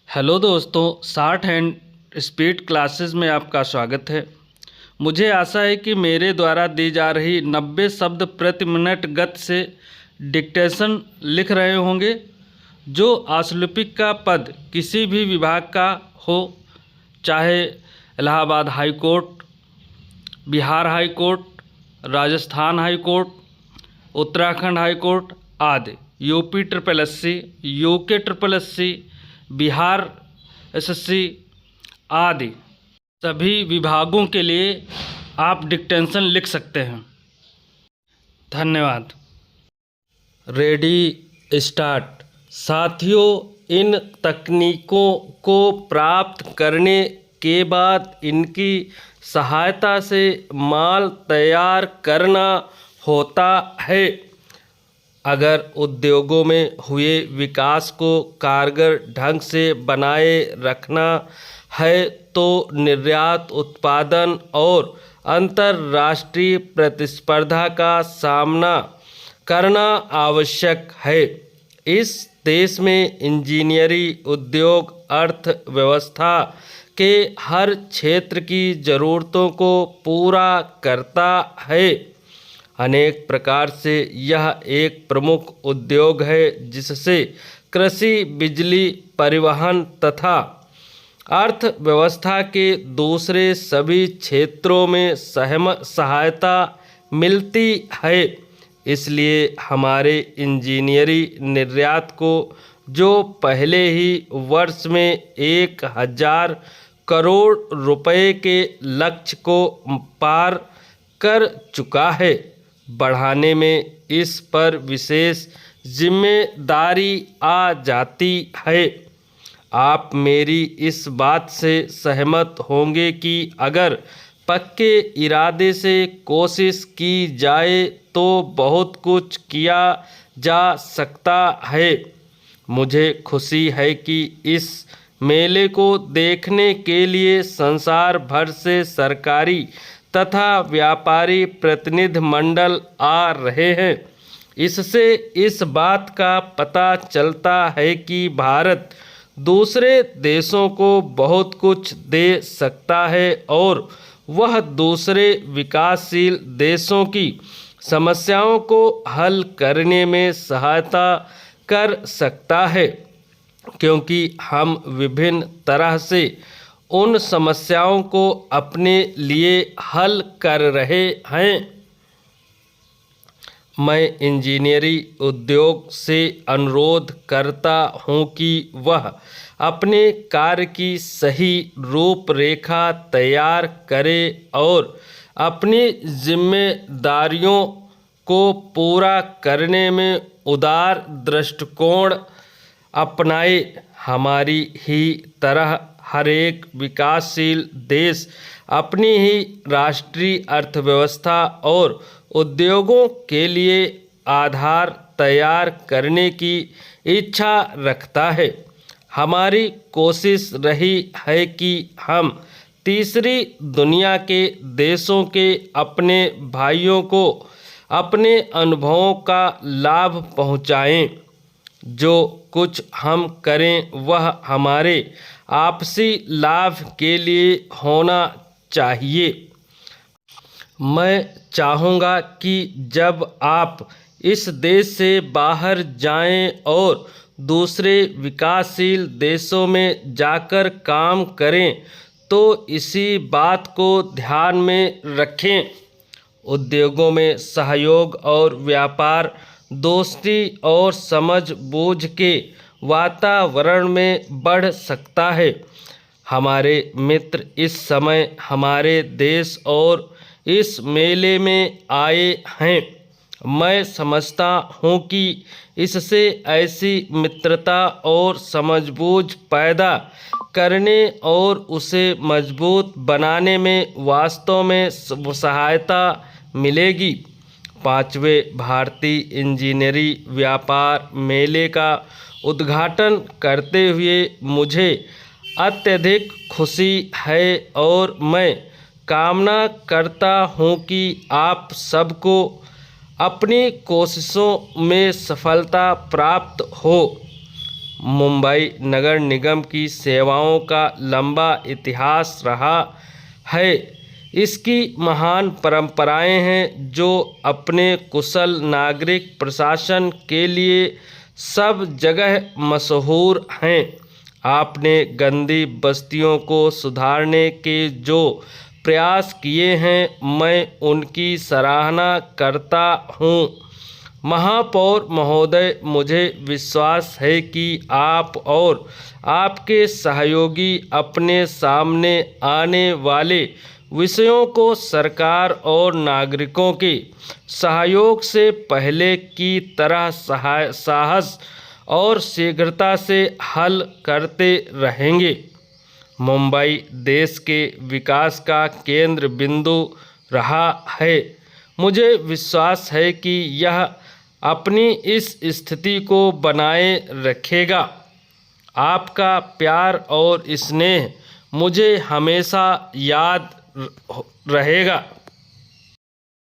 Hello दोस्तों, short hand speed classes में आपका स्वागत है। मुझे आशा है कि मेरे द्वारा दी जा रही 90 शब्द प्रति मिनट गति से डिक्टेशन लिख रहे होंगे। जो आशुलिपिक का पद किसी भी विभाग का हो, चाहे Allahabad high court, Bihar high court, Rajasthan high court, Uttarakhand high court आदि, UP triple SC, UK triple SC, Bihar SSC आदि सभी विभागों के लिए आप डिक्टेशन लिख सकते हैं। धन्यवाद। Ready start. साथियों, इन तकनीकों को प्राप्त करने के बाद इनकी सहायता से माल तैयार करना होता है। अगर उद्योगों में हुए विकास को कारगर ढंग से बनाए रखना है तो निर्यात, उत्पादन और अंतर्राष्ट्रीय प्रतिस्पर्धा का सामना करना आवश्यक है। इस देश में इंजीनियरिंग उद्योग अर्थव्यवस्था के हर क्षेत्र की ज़रूरतों को पूरा करता है। अनेक प्रकार से यह एक प्रमुख उद्योग है जिससे कृषि, बिजली, परिवहन तथा अर्थव्यवस्था के दूसरे सभी क्षेत्रों में सहायता मिलती है। इसलिए हमारे इंजीनियरिंग निर्यात को, जो पहले ही वर्ष में 1000 करोड़ रुपए के लक्ष्य को पार कर चुका है, बढ़ाने में इस पर विशेष जिम्मेदारी आ जाती है। आप मेरी इस बात से सहमत होंगे कि अगर पक्के इरादे से कोशिश की जाए तो बहुत कुछ किया जा सकता है। मुझे खुशी है कि इस मेले को देखने के लिए संसार भर से सरकारी तथा व्यापारी प्रतिनिधि मंडल आ रहे हैं। इससे इस बात का पता चलता है कि भारत दूसरे देशों को बहुत कुछ दे सकता है और वह दूसरे विकासशील देशों की समस्याओं को हल करने में सहायता कर सकता है, क्योंकि हम विभिन्न तरह से उन समस्याओं को अपने लिए हल कर रहे हैं। मैं इंजीनियरिंग उद्योग से अनुरोध करता हूं कि वह अपने कार्य की सही रूपरेखा तैयार करे और अपनी जिम्मेदारियों को पूरा करने में उदार दृष्टिकोण अपनाए। हमारी ही तरह हर एक विकासशील देश अपनी ही राष्ट्रीय अर्थव्यवस्था और उद्योगों के लिए आधार तैयार करने की इच्छा रखता है। हमारी कोशिश रही है कि हम तीसरी दुनिया के देशों के अपने भाइयों को अपने अनुभवों का लाभ पहुंचाएं। जो कुछ हम करें वह हमारे आपसी लाभ के लिए होना चाहिए। मैं चाहूँगा कि जब आप इस देश से बाहर जाएं और दूसरे विकासशील देशों में जाकर काम करें तो इसी बात को ध्यान में रखें। उद्योगों में सहयोग और व्यापार, दोस्ती और समझ-बूझ के वातावरण में बढ़ सकता है। हमारे मित्र इस समय हमारे देश और इस मेले में आए हैं। मैं समझता हूँ कि इससे ऐसी मित्रता और समझबूझ पैदा करने और उसे मजबूत बनाने में वास्तव में सहायता मिलेगी। 5वें भारतीय इंजीनियरिंग व्यापार मेले का उद्घाटन करते हुए मुझे अत्यधिक खुशी है और मैं कामना करता हूँ कि आप सबको अपनी कोशिशों में सफलता प्राप्त हो। मुंबई नगर निगम की सेवाओं का लंबा इतिहास रहा है। इसकी महान परंपराएं हैं जो अपने कुशल नागरिक प्रशासन के लिए सब जगह मशहूर हैं। आपने गंदी बस्तियों को सुधारने के जो प्रयास किए हैं, मैं उनकी सराहना करता हूँ। महापौर महोदय, मुझे विश्वास है कि आप और आपके सहयोगी अपने सामने आने वाले विषयों को सरकार और नागरिकों के सहयोग से पहले की तरह साहस और शीघ्रता से हल करते रहेंगे। मुंबई देश के विकास का केंद्र बिंदु रहा है। मुझे विश्वास है कि यह अपनी इस स्थिति को बनाए रखेगा। आपका प्यार और स्नेह मुझे हमेशा याद रहेगा।